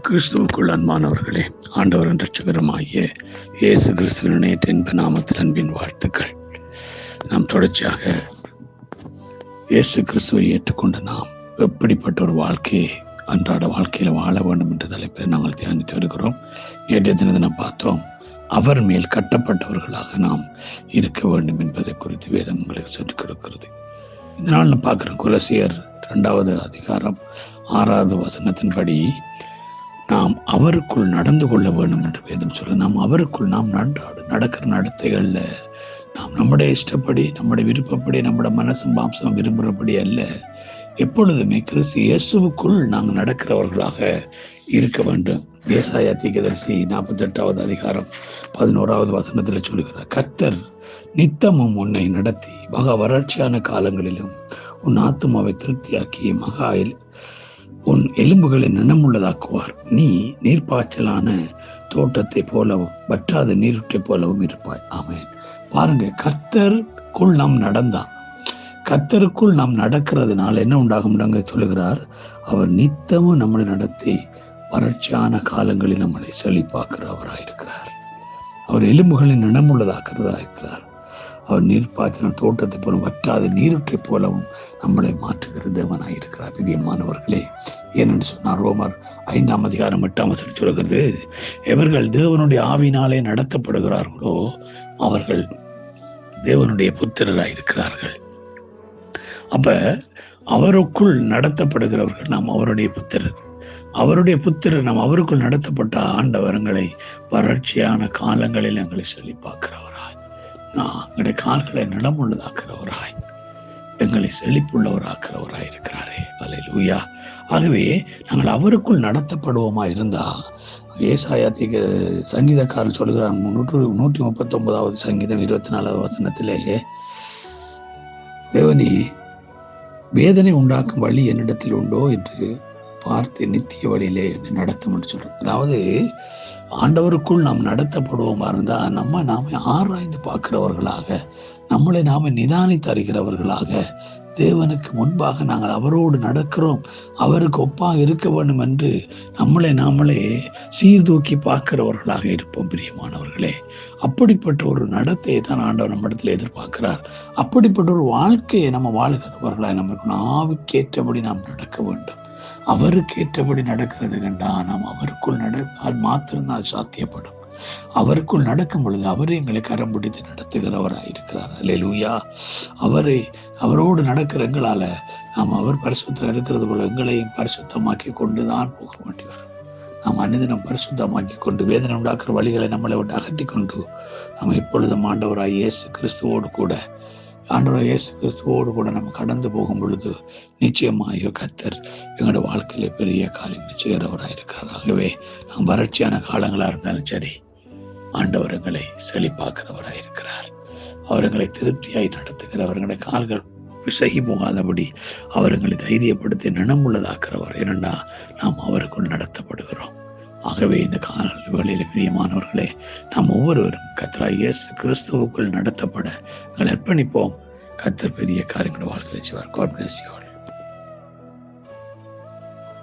கிறிஸ்துவுக்குள் அன்பானவர்களே, ஆண்டவரின் இரட்சகருமாகிய இயேசு கிறிஸ்துவின் நேற்று என்ப நாமத்தில் அன்பின் வாழ்த்துக்கள். நாம் தொடர்ச்சியாக இயேசு கிறிஸ்துவை ஏற்றுக்கொண்ட நாம் எப்படிப்பட்ட ஒரு வாழ்க்கையை அன்றாட வாழ்க்கையில் வாழ வேண்டும் என்ற தலைப்பில் நாங்கள் தியானித்து வருகிறோம். நேற்றைய தினம் பார்த்தோம், அவர் மேல் கட்டப்பட்டவர்களாக நாம் இருக்க வேண்டும் என்பதை குறித்து வேதம் உங்களுக்கு சொல்லிக் கொடுக்கிறது. இதனால் நான் பார்க்குறேன், கொலோசியர் 2வது அதிகாரம் 6வது வசனத்தின்படி நாம் அவருக்குள் நடந்து கொள்ள வேண்டும் என்று வேதம் சொல்ல. நாம் அவருக்குள் நாம் நடக்கிற நடத்தைகளில் நாம் நம்முடைய இஷ்டப்படி, நம்முடைய விருப்பப்படி, நம்முடைய மனசும் மாம்சம் விரும்புகிறபடி அல்ல, எப்பொழுதுமே கிறிஸ்து இயேசுவுக்குள் நாங்கள் நடக்கிறவர்களாக இருக்க வேண்டும். ஏசாயா தீர்க்கதரிசி 48வது அதிகாரம் 11வது வசனத்தில் சொல்கிறார், கர்த்தர் நித்தமும் உன்னை நடத்தி மகா வறட்சியான காலங்களிலும் உன் ஆத்துமாவை திருப்தியாக்கி உன் எலும்புகளை நினமுள்ளதாக்குவார். நீ நீர்ப்பாய்ச்சலான தோட்டத்தை போலவும் வற்றாத நீருற்றை போலவும் இருப்பாய். ஆமென். பாருங்க, கர்த்தருக்குள் நாம் நடந்தான். கர்த்தருக்குள் நாம் நடக்கிறதுனால என்ன உண்டாகும் சொல்லுகிறார், அவர் நித்தமும் நம்மளை நடத்தி வறட்சியான காலங்களில் நம்மளை செழிப்பாக்குறவராயிருக்கிறார். அவர் எலும்புகளை நினமுள்ளதாக்குறதா இருக்கிறார். அவர் நீர்ப்பாய்ச்சல் தோட்டத்தை போல வற்றாத நீருற்றை போலவும் நம்மளை மாற்றுகிற தேவனாயிருக்கிறார். பிரியமானவர்களே, ஏனென்று சொன்னார், ரோமர் 5ஆம் அதிகாரம் 8ஆம் வசனம் சொல்கிறது, எவர்கள் தேவனுடைய ஆவினாலே நடத்தப்படுகிறார்களோ அவர்கள் தேவனுடைய புத்திரராயிருக்கிறார்கள். அப்ப அவருக்குள் நடத்தப்படுகிறவர்கள் நாம் அவருடைய புத்திரர். அவருடைய புத்திரர் நாம் அவருக்குள் நடத்தப்பட்ட ஆண்டவரங்களை வறட்சியான காலங்களில் எங்களை செழிப்பாக்குறவராய், எங்களுடைய கால்களை நிலமுள்ளதாக்குறவராய், எங்களை செழிப்புள்ளவராக்குறவராய் இருக்கிறாரே. அல்லேலூயா. ஆகவே நாங்கள் அவருக்குள் நடத்தப்படுவோமா இருந்தா, ஏசாயா சங்கீதக்காரன் சொல்கிறான் 139வது சங்கீதம் 24வது வசனத்திலே, தேவனே வேதனை உண்டாக்கும் வழி என்னிடத்தில் உண்டோ என்று பார்த்து நித்திய வழியிலே என்னை நடத்தும் என்று சொல்றோம். அதாவது ஆண்டவருக்குள் நாம் நடத்தப்படுவோமா இருந்தா நாம ஆராய்ந்து பார்க்கிறவர்களாக, நம்மளை நாம நிதானித்து அறிகிறவர்களாக, தேவனுக்கு முன்பாக நாங்கள் அவரோடு நடக்கிறோம், அவருக்கு ஒப்பாக இருக்க வேண்டும் என்று நாமளே சீர்தூக்கி பார்க்கிறவர்களாக இருப்போம். பிரியமானவர்களே, அப்படிப்பட்ட ஒரு நடத்தையை தான் ஆண்டவர் நம்மிடத்தில் எதிர்பார்க்கிறார். அப்படிப்பட்ட ஒரு வாழ்க்கையை நம்ம வாழ்கிறவர்களாக நமக்கு ஆவிக்கேற்றபடி நாம் நடக்க வேண்டும். அவருக்கு ஏற்றபடி நடக்கிறது கண்டா நாம் அவருக்குள் நடந்தால் மாத்திரம்தான் சாத்தியப்படும். அவருக்குள் நடக்கும் பொழுது அவரே எங்களை கரம் பிடித்து நடத்துகிறவராயிருக்கிறார். அல்லேலூயா. அவரோடு நடக்கிற எங்களால நாம் அவர் பரிசுத்தம் இருக்கிறது போல எங்களையும் பரிசுத்தமாக்கி கொண்டுதான் போக வேண்டியவர். நாம் அனுதினம் பரிசுத்தமாக்கி கொண்டு வேதனை உண்டாக்குற வழிகளை நம்மளை விட்டு அகற்றி கொண்டு நாம் எப்பொழுதும் ஆண்டவராய் இயேசு கிறிஸ்துவோடு கூட நம்ம கடந்து போகும் பொழுது நிச்சயமாக கர்த்தர் எங்களோட வாழ்க்கையில பெரிய காரியங்களை செய்கிறவராயிருக்கிறார். ஆகவே நாம் வறட்சியான காலங்களாக இருந்தாலும் சரி, ஆண்டவர் எங்களை செழிப்பாக்குறவராயிருக்கிறார். அவர்களை திருப்தியாய் நடத்துகிறவர்களுடைய கால்கள் பிசகி போகாதபடி அவர்களை தைரியப்படுத்தி நினமுள்ளதாக்குறவர். ஏனென்றா நாம் அவருக்குள் நடத்தப்படுகிறோம். ஆகவே இந்த காலவெளியில பிரியமானவர்களே, நாம் ஒவ்வொருவரும் கர்த்தராகிய இயேசு கிறிஸ்துவுக்குள் நடத்தப்பட எங்களை அர்ப்பணிப்போம். கர்த்தர் பெரிய காரியங்களை வாழ்க்கை செய்வார். God bless you all.